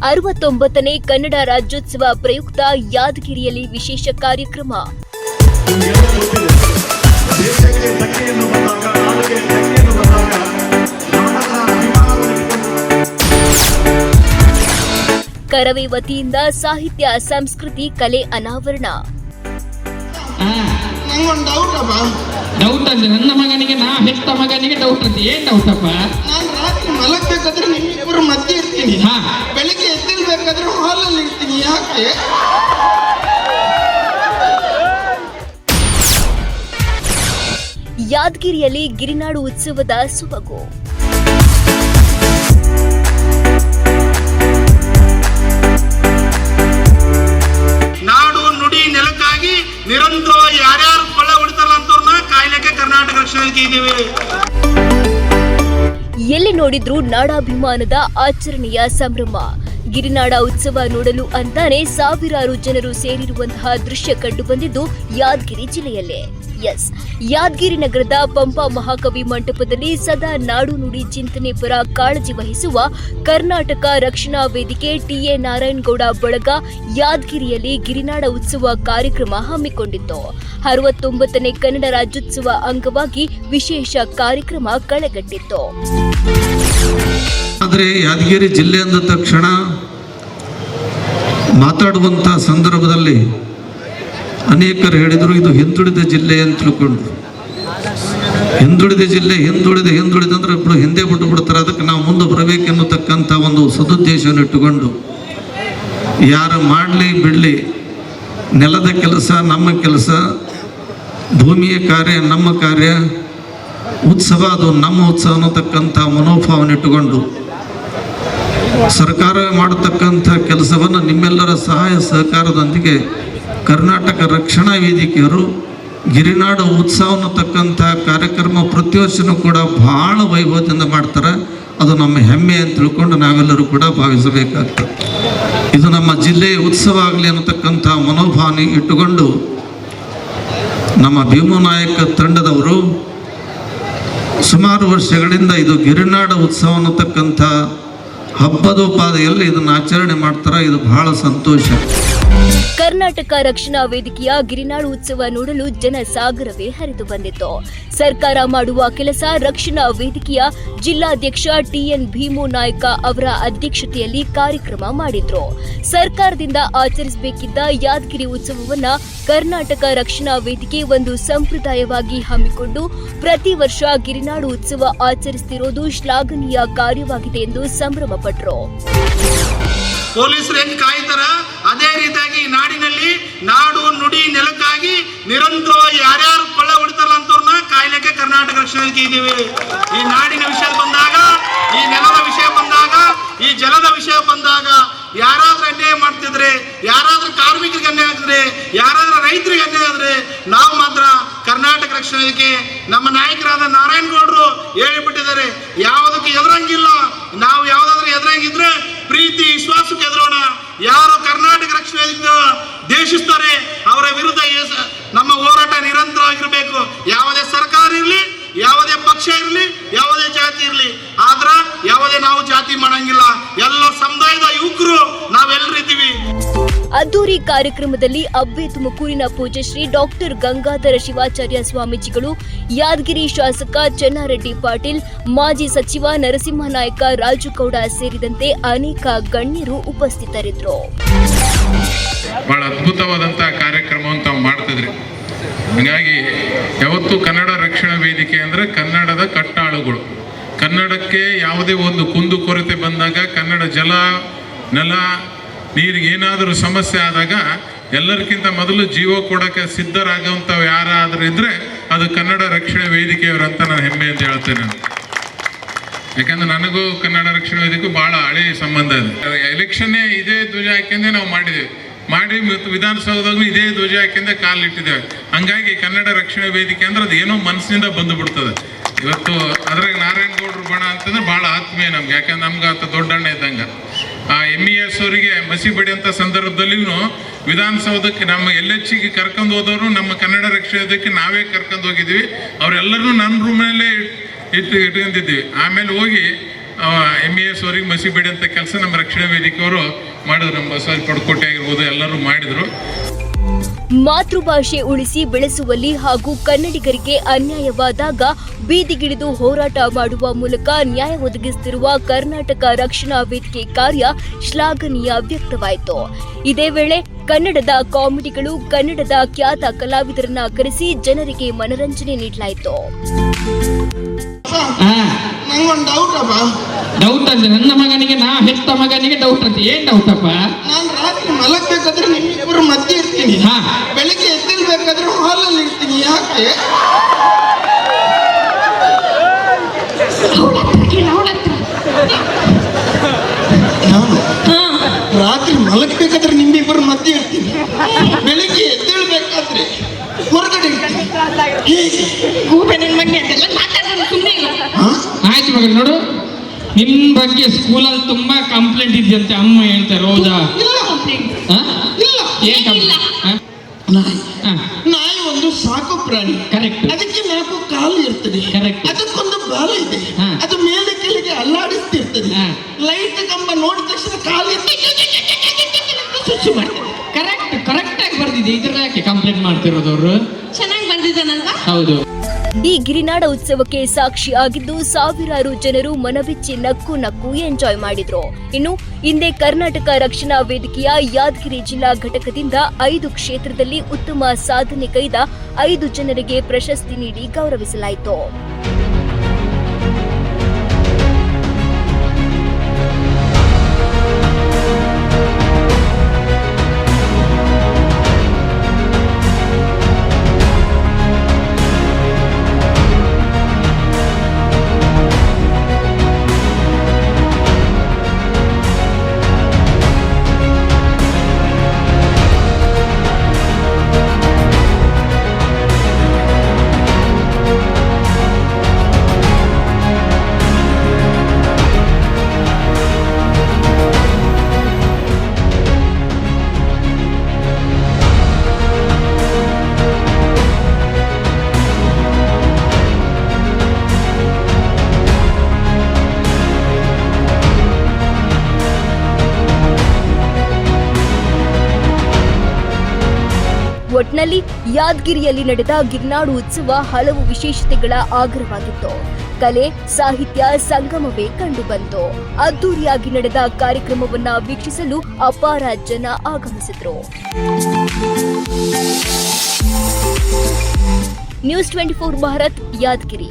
69ನೇ ಕನ್ನಡ ರಾಜ್ಯೋತ್ಸವ ಪ್ರಯುಕ್ತ ಯಾದಗಿರಿಯಲ್ಲಿ ವಿಶೇಷ ಕಾರ್ಯಕ್ರಮ. ಕರವೇ ವತಿಯಿಂದ ಸಾಹಿತ್ಯ ಸಂಸ್ಕೃತಿ ಕಲೆ ಅನಾವರಣ. ಡೌಟ್ ಅಂದ್ರೆ ನನ್ನ ಮಗನಿಗೆ ನಾ ಹೆತ್ತ ಮಗನಿಗೆ ಡೌಟ್ ಅಂತ ಏನ್ ಡೌಟಪ್ಪ? ನಾನು ರಾತ್ರಿ ಮಲಗಬೇಕಾದ್ರೆ ನಿಮ್ಮಿಬ್ಬರು ಮಧ್ಯೆ ಇರ್ತೀನಿ, ಬೆಳಿಗ್ಗೆ ಎದ್ದಿರ್ಬೇಕಾದ್ರೆ ಹಾಲಲ್ಲಿ ಇರ್ತೀನಿ. ಯಾಕೆ? ಯಾದಗಿರಿಯಲ್ಲಿ ಗಿರಿನಾಡು ಉತ್ಸವದ ಸೊಬಗು. ನಾಡು ನುಡಿ ನೆಲಕ್ಕಾಗಿ ನಿರಂತರ ಯಾರ್ಯಾರು ಕೊಳ್ಳೆ ಹೊಡಿತಾರಲ್ಲ ಅಂತವ್ರನ್ನ ಕಾಯ್ಲಿಕ್ಕೆ ಕರ್ನಾಟಕ ರಕ್ಷಣಾ ವೇದಿಕೆ ಇದ್ದೀವಿ. ಎಲ್ಲಿ ನೋಡಿದ್ರೂ ನಾಡಾಭಿಮಾನದ ಆಚರಣೆಯ ಸಂಭ್ರಮ. ಗಿರಿನಾಡ ಉತ್ಸವ ನೋಡಲು ಅಂತಾನೆ ಸಾವಿರಾರು ಜನರು ಸೇರಿರುವಂತಹ ದೃಶ್ಯ ಕಂಡು ಬಂದಿದ್ದು ಯಾದಗಿರಿ ಜಿಲ್ಲೆಯಲ್ಲೇ. ಯಾದಗಿರಿ ನಗರದ ಪಂಪಾ ಮಹಾಕವಿ ಮಂಟಪದಲ್ಲಿ ಸದಾ ನಾಡು ನುಡಿ ಚಿಂತನೆ ಪರ ಕಾಳಜಿ ವಹಿಸುವ ಕರ್ನಾಟಕ ರಕ್ಷಣಾ ವೇದಿಕೆ ಟಿ.ಎ. ನಾರಾಯಣಗೌಡ ಬಳಗ ಯಾದಗಿರಿಯಲ್ಲಿ ಗಿರಿನಾಡ ಉತ್ಸವ ಕಾರ್ಯಕ್ರಮ ಹಮ್ಮಿಕೊಂಡಿತ್ತು. 69ನೇ ಕನ್ನಡ ರಾಜ್ಯೋತ್ಸವ ಅಂಗವಾಗಿ ವಿಶೇಷ ಕಾರ್ಯಕ್ರಮ ಕಳೆಗಟ್ಟಿತ್ತು. ಆದರೆ ಯಾದಗಿರಿ ಜಿಲ್ಲೆ ಅಂದ ತಕ್ಷಣ ಮಾತಾಡುವಂಥ ಸಂದರ್ಭದಲ್ಲಿ ಅನೇಕರು ಹೇಳಿದರು ಇದು ಹಿಂದುಳಿದ ಜಿಲ್ಲೆ ಅಂತ ತಿಳ್ಕೊಂಡ್ರು. ಹಿಂದುಳಿದ ಜಿಲ್ಲೆ ಹಿಂದುಳಿದ ಅಂದ್ರೆ ಇಬ್ಬರು ಹಿಂದೆ ಬಿಟ್ಟು ಬಿಡ್ತಾರೆ. ಅದಕ್ಕೆ ನಾವು ಮುಂದೆ ಬರಬೇಕೆನ್ನುತಕ್ಕಂಥ ಒಂದು ಸದುದ್ದೇಶವನ್ನು ಇಟ್ಟುಕೊಂಡು ಯಾರು ಮಾಡಲಿ ಬಿಡಲಿ, ನೆಲದ ಕೆಲಸ ನಮ್ಮ ಕೆಲಸ, ಭೂಮಿಯ ಕಾರ್ಯ ನಮ್ಮ ಕಾರ್ಯ, ಉತ್ಸವ ಅದು ನಮ್ಮ ಉತ್ಸವ ಅನ್ನತಕ್ಕಂಥ ಮನೋಭಾವನೆ ಇಟ್ಟುಕೊಂಡು ಸರ್ಕಾರ ಮಾಡತಕ್ಕಂಥ ಕೆಲಸವನ್ನು ನಿಮ್ಮೆಲ್ಲರ ಸಹಾಯ ಸಹಕಾರದೊಂದಿಗೆ ಕರ್ನಾಟಕ ರಕ್ಷಣಾ ವೇದಿಕೆಯವರು ಗಿರಿನಾಡು ಉತ್ಸವ ಅನ್ನತಕ್ಕಂಥ ಕಾರ್ಯಕ್ರಮ ಪ್ರತಿ ವರ್ಷವೂ ಕೂಡ ಬಹಳ ವೈಭವದಿಂದ ಮಾಡ್ತಾರೆ. ಅದು ನಮ್ಮ ಹೆಮ್ಮೆ ಅಂತ ತಿಳ್ಕೊಂಡು ನಾವೆಲ್ಲರೂ ಕೂಡ ಭಾವಿಸಬೇಕಾಗ್ತದೆ. ಇದು ನಮ್ಮ ಜಿಲ್ಲೆಯ ಉತ್ಸವ ಆಗಲಿ ಅನ್ನತಕ್ಕಂಥ ಮನೋಭಾವನೆ ಇಟ್ಟುಕೊಂಡು ನಮ್ಮ ಭೀಮನಾಯಕ ತಂಡದವರು ಸುಮಾರು ವರ್ಷಗಳಿಂದ ಇದು ಗಿರಿನಾಡ ಉತ್ಸವ ಅನ್ನತಕ್ಕಂಥ ಹಬ್ಬದೋಪಾದಿಯಲ್ಲಿ ಇದನ್ನು ಆಚರಣೆ ಮಾಡ್ತಾರೆ. ಇದು ಬಹಳ ಸಂತೋಷ. ಕರ್ನಾಟಕ ರಕ್ಷಣಾ ವೇದಿಕೆಯ ಗಿರಿನಾಡು ಉತ್ಸವ ನೋಡಲು ಜನಸಾಗರವೇ ಹರಿದು ಬಂದಿತ್ತು. ಸರ್ಕಾರ ಮಾಡುವ ಕೆಲಸ ರಕ್ಷಣಾ ವೇದಿಕೆಯ ಜಿಲ್ಲಾಧ್ಯಕ್ಷ ಟಿ.ಎನ್. ಭೀಮು ನಾಯ್ಕ ಅವರ ಅಧ್ಯಕ್ಷತೆಯಲ್ಲಿ ಕಾರ್ಯಕ್ರಮ ಮಾಡಿದ್ರು. ಸರ್ಕಾರದಿಂದ ಆಚರಿಸಬೇಕಿದ್ದ ಯಾದಗಿರಿ ಉತ್ಸವವನ್ನ ಕರ್ನಾಟಕ ರಕ್ಷಣಾ ವೇದಿಕೆ ಒಂದು ಸಂಪ್ರದಾಯವಾಗಿ ಹಮ್ಮಿಕೊಂಡು ಪ್ರತಿ ವರ್ಷ ಗಿರಿನಾಡು ಉತ್ಸವ ಆಚರಿಸುತ್ತಿರುವುದು ಶ್ಲಾಘನೀಯ ಕಾರ್ಯವಾಗಿದೆ ಎಂದು ಸಂಭ್ರಮಪಟ್ಟರು. ಪೊಲೀಸರು ಹೆಂಗ್ ಕಾಯ್ತಾರ ಅದೇ ರೀತಿಯಾಗಿ ನಾಡಿನಲ್ಲಿ ನಾಡು ನುಡಿ ನೆಲಕ್ಕಾಗಿ ನಿರಂತರ ಯಾರ್ಯಾರು ಕೊಳ್ಳೆ ಹೊಡಿತಾರಲ್ಲ ಅಂತವ್ರನ್ನ ಕಾಯ್ಲಿಕ್ಕೆ ಕರ್ನಾಟಕ ರಕ್ಷಣಾ ವೇದಿಕೆ ಇದ್ದೀವಿ. ಈ ನಾಡಿನ ವಿಷಯ ಬಂದಾಗ, ಈ ನೆಲದ ವಿಷಯ ಬಂದಾಗ, ಈ ಜಲದ ವಿಷಯ ಬಂದಾಗ ಯಾರಾದ್ರೂ ಅನ್ಯಾಯ ಮಾಡ್ತಿದ್ರೆ, ಯಾರಾದ್ರೂ ಕಾರ್ಮಿಕರಿಗೆ ಅನ್ಯಾಯ ಆಗಿದ್ರೆ, ಯಾರಾದ್ರೂ ರೈತರಿಗೆ ಅನ್ಯಾಯ ಆದ್ರೆ ನಾವು ಮಾತ್ರ ಕರ್ನಾಟಕ ರಕ್ಷಣಾ ವೇದಿಕೆ ನಮ್ಮ ನಾಯಕರಾದ ನಾರಾಯಣಗೌಡರು ಹೇಳಿಬಿಟ್ಟಿದ್ದಾರೆ, ಯಾವುದಕ್ಕೆ ಎದುರಂಗಿಲ್ಲ. ನಾವು ಯಾವ್ದಾದ್ರು ಎದುರಂಗಿದ್ರೆ ಪ್ರೀತಿ ವಿಶ್ವಾಸಕ್ಕೆ ಎದುರೋಣ. ಯಾರು ಕರ್ನಾಟಕ ರಕ್ಷಣಾ ವೇದಿಕೆ ದೇಶಿಸ್ತಾರೆ ಅವರ ವಿರುದ್ಧ ನಮ್ಮ ಹೋರಾಟ ನಿರಂತರವಾಗಿರಬೇಕು. ಯಾವುದೇ ಸರ್ಕಾರ ಇರಲಿ, ಯಾವುದೇ ಪಕ್ಷ ಇರಲಿ, ಯಾವುದೇ ಜಾತಿ ಇರಲಿ, ಆದ್ರ ಯಾವುದೇ ನಾವು ಜಾತಿ ಮಾಡಂಗಿಲ್ಲ. ಎಲ್ಲ ಸಮುದಾಯದ ಯುವಕರು ನಾವೆಲ್ಲರೂ ಇದ್ದೀವಿ. ಅದ್ದೂರಿ ಕಾರ್ಯಕ್ರಮದಲ್ಲಿ ಅಬ್ಬೆ ತುಮಕೂರಿನ ಪೂಜ್ಯಶ್ರೀ ಡಾಕ್ಟರ್ ಗಂಗಾಧರ ಶಿವಾಚಾರ್ಯ ಸ್ವಾಮೀಜಿಗಳು, ಯಾದಗಿರಿ ಶಾಸಕ ಚೆನ್ನಾರೆಡ್ಡಿ ಪಾಟೀಲ್, ಮಾಜಿ ಸಚಿವ ನರಸಿಂಹನಾಯಕ ರಾಜುಗೌಡ ಸೇರಿದಂತೆ ಅನೇಕ ಗಣ್ಯರು ಉಪಸ್ಥಿತರಿದ್ದರು. ಬಹಳ ಅದ್ಭುತವಾದಂತಹ ಕಾರ್ಯಕ್ರಮವನ್ನು ತಾವು ಮಾಡ್ತಿದ್ರಿ. ಹಾಗಾಗಿ ಯಾವತ್ತು ಕನ್ನಡ ರಕ್ಷಣಾ ವೇದಿಕೆ ಅಂದ್ರೆ ಕನ್ನಡದ ಕಟ್ಟಾಳುಗಳು. ಕನ್ನಡಕ್ಕೆ ಯಾವುದೇ ಒಂದು ಕುಂದು ಕೊರತೆ ಬಂದಾಗ, ಕನ್ನಡ ಜಲ ನೆಲ ನೀರಿಗೆ ಏನಾದರೂ ಸಮಸ್ಯೆ ಆದಾಗ ಎಲ್ಲರಿಗಿಂತ ಮೊದಲು ಜೀವ ಕೊಡೋಕ್ಕೆ ಸಿದ್ಧರಾಗುವಂಥವು ಯಾರಾದರೂ ಇದ್ರೆ ಅದು ಕನ್ನಡ ರಕ್ಷಣಾ ವೇದಿಕೆಯವರಂತ ನಾನು ಹೆಮ್ಮೆ ಅಂತ ಹೇಳ್ತೇನೆ. ಯಾಕಂದ್ರೆ ನನಗೂ ಕನ್ನಡ ರಕ್ಷಣಾ ವೇದಿಕೆ ಬಹಳ ಹಳೆ ಸಂಬಂಧ ಇದೆ. ಎಲೆಕ್ಷನ್ನೇ ಇದೇ ಧ್ವಜ ಹಾಕಿಂದೆ ನಾವು ಮಾಡಿದ್ದೇವೆ, ಮಾಡಿ ವಿಧಾನಸೌಧದಾಗೂ ಇದೇ ಧ್ವಜ ಹಾಕಿಂದ ಕಾಲಿಟ್ಟಿದ್ದೇವೆ. ಹಂಗಾಗಿ ಕನ್ನಡ ರಕ್ಷಣಾ ವೇದಿಕೆ ಅಂದ್ರೆ ಅದು ಏನೋ ಮನಸ್ಸಿನಿಂದ ಬಂದು ಬಿಡ್ತದೆ. ಇವತ್ತು ಅದ್ರಾಗ ನಾರಾಯಣಗೌಡರು ಬಣ ಅಂತಂದ್ರೆ ಬಹಳ ಆತ್ಮೀಯ ನಮ್ಗೆ. ಯಾಕಂದ್ರೆ ನಮ್ಗೆ ಆತ ದೊಡ್ಡಣ್ಣ ಇದ್ದಂಗೆ. ಆ MES ಅವರಿಗೆ ಮಸಿ ಬಡಿಯಂಥ ಸಂದರ್ಭದಲ್ಲಿನೂ ವಿಧಾನಸೌಧಕ್ಕೆ ನಮ್ಮ LHಗೆ ಕರ್ಕೊಂಡು ಹೋದವರು ನಮ್ಮ ಕನ್ನಡ ರಕ್ಷಣಾ ವೇದಿಕೆ ನಾವೇ ಕರ್ಕೊಂಡು ಹೋಗಿದ್ವಿ. ಅವರೆಲ್ಲರೂ ನನ್ನ ರೂಮಲ್ಲೇ ಇಟ್ಕೊಂಡಿದ್ವಿ. ಆಮೇಲೆ ಹೋಗಿ MES ಅವರಿಗೆ ಮಸಿಬೇಡಿ ಅಂತ ಕೆಲಸ ನಮ್ಮ ರಕ್ಷಣಾ ವೇದಿಕೆಯವರು ಮಾಡಿದ್ರು. ನಮ್ಮ ಬಸವರಾಜ ಪಡ್ಕೋಟೆ ಆಗಿರ್ಬೋದು, ಎಲ್ಲರೂ ಮಾಡಿದ್ರು. ಮಾತೃಭಾಷೆ ಉಳಿಸಿ ಬೆಳೆಸುವಲ್ಲಿ ಹಾಗೂ ಕನ್ನಡಿಗರಿಗೆ ಅನ್ಯಾಯವಾದಾಗ ಬೀದಿಗಿಳಿದು ಹೋರಾಟ ಮಾಡುವ ಮೂಲಕ ನ್ಯಾಯ ಒದಗಿಸುತ್ತಿರುವ ಕರ್ನಾಟಕ ರಕ್ಷಣಾ ವೇದಿಕೆ ಕಾರ್ಯ ಶ್ಲಾಘನೀಯ ವ್ಯಕ್ತವಾಯಿತು. ಇದೇ ವೇಳೆ ಕನ್ನಡದ ಕಾಮಿಡಿಗಳು, ಕನ್ನಡದ ಖ್ಯಾತ ಕಲಾವಿದರನ್ನ ಕರೆಸಿ ಜನರಿಗೆ ಮನರಂಜನೆ ನೀಡಲಾಯಿತು. ನಂಗೊಂದು ಡೌಟ್ ಅಪ್ಪ. ಡೌಟ್ ಅಂದ್ರೆ ನನ್ನ ಮಗನಿಗೆ ನಾ ಹೆತ್ತ ಮಗನಿಗೆ ಡೌಟ್ ಅಂತ. ಏನ್ ಡೌಟ್ ಅಪ್ಪ? ನಾನು ರಾತ್ರಿ ಮಲಗ್ಬೇಕಾದ್ರೆ ನಿಮ್ಮಿಬ್ಬರು ಮಧ್ಯೆ ಇರ್ತೀನಿ, ಹಾ. ಬೆಳಿಗ್ಗೆ ಎದ್ದಿರ್ಬೇಕಾದ್ರೆ ಹಾಲಲ್ಲಿ ಇರ್ತೀನಿ. ಯಾಕೆ? ನಾನು ರಾತ್ರಿ ಮಲಗ್ಬೇಕಾದ್ರೆ ನಿಮ್ಮಿಬ್ಬರು ಮಧ್ಯೆ ಇರ್ತೀನಿ, ಬೆಳಿಗ್ಗೆ ಎದ್ದೇಳ್ಬೇಕಾದ್ರೆ ಹೊರಗಡೆ ಇರ್ತೀನಿ. ಹೇಗೆ? ಆಯ್ತು ಮಗ, ನೋಡು, ನಿಮ್ ಬಗ್ಗೆ ಸ್ಕೂಲಲ್ಲಿ ತುಂಬಾ ಕಂಪ್ಲೇಂಟ್ ಇದೆಯಂತೆ, ಅಮ್ಮ ಹೇಳ್ತಾರೆ. ಹೌದಾ? ಇಲ್ಲ ಹಾ? ಇಲ್ಲ. ಏನ್ ಕಂಪ್ಲೇಂಟ್? ಹಾ? ನಾಯಿ ಹಾ. ನಾಯಿ ಒಂದು ಸಾಕು ಪ್ರಾಣಿ. Correct. ಅದಕ್ಕೆ 4 ಕಾಲು ಇರ್ತದೆ, Correct. ಅದಕ್ಕೊಂದು ಬಾಲ ಇದೆ, ಹಾ. ಅದು ಮೇಲೆ ಕೆಳಗೆ ಅಲ್ಲಾಡಿಸ್ತಿರ್ತದೆ. ಹಾ. ಲೈಟ್ ಕಂಬ ನೋಡಿದ ತಕ್ಷಣ ಕಾಲು ಎತ್ತಿ ಸ್ವಿಚ್ ಮಾಡ್ತದೆ. ಕರೆಕ್ಟ್ ಆಗಿ ಬರ್ದಿದೆ. ಇದ್ರ ಯಾಕೆ ಕಂಪ್ಲೇಂಟ್ ಮಾಡ್ತಿರೋದವ್ರು? ಚೆನ್ನಾಗಿ ಬಂದಿದ್ದಾನಲ್ವಾ? ಹೌದು. ಈ ಗಿರಿನಾಡ ಉತ್ಸವಕ್ಕೆ ಸಾಕ್ಷಿಯಾಗಿದ್ದು ಸಾವಿರಾರು ಜನರು ಮನಬಿಚ್ಚಿ ನಕ್ಕು ಎಂಜಾಯ್ ಮಾಡಿದ್ರು. ಇನ್ನು ಹಿಂದೆ ಕರ್ನಾಟಕ ರಕ್ಷಣಾ ವೇದಿಕೆಯ ಯಾದಗಿರಿ ಜಿಲ್ಲಾ ಘಟಕದಿಂದ 5 ಕ್ಷೇತ್ರದಲ್ಲಿ ಉತ್ತಮ ಸಾಧನೆ ಕೈದ 5 ಜನರಿಗೆ ಪ್ರಶಸ್ತಿ ನೀಡಿ ಗೌರವಿಸಲಾಯಿತು. ಒಟ್ನಲ್ಲಿ ಯಾದಗಿರಿಯಲ್ಲಿ ನಡೆದ ಗಿರ್ನಾಡು ಉತ್ಸವ ಹಲವು ವಿಶೇಷತೆಗಳ ಆಗರವಾಗಿತ್ತು. ಕಲೆ, ಸಾಹಿತ್ಯ ಸಂಗಮವೇ ಕಂಡುಬಂತು. ಅದ್ದೂರಿಯಾಗಿ ನಡೆದ ಕಾರ್ಯಕ್ರಮವನ್ನ ವೀಕ್ಷಿಸಲು ಅಪಾರ ಜನ ಆಗಮಿಸಿದ್ರು. ನ್ಯೂಸ್ 24 ಭಾರತ್, ಯಾದಗಿರಿ.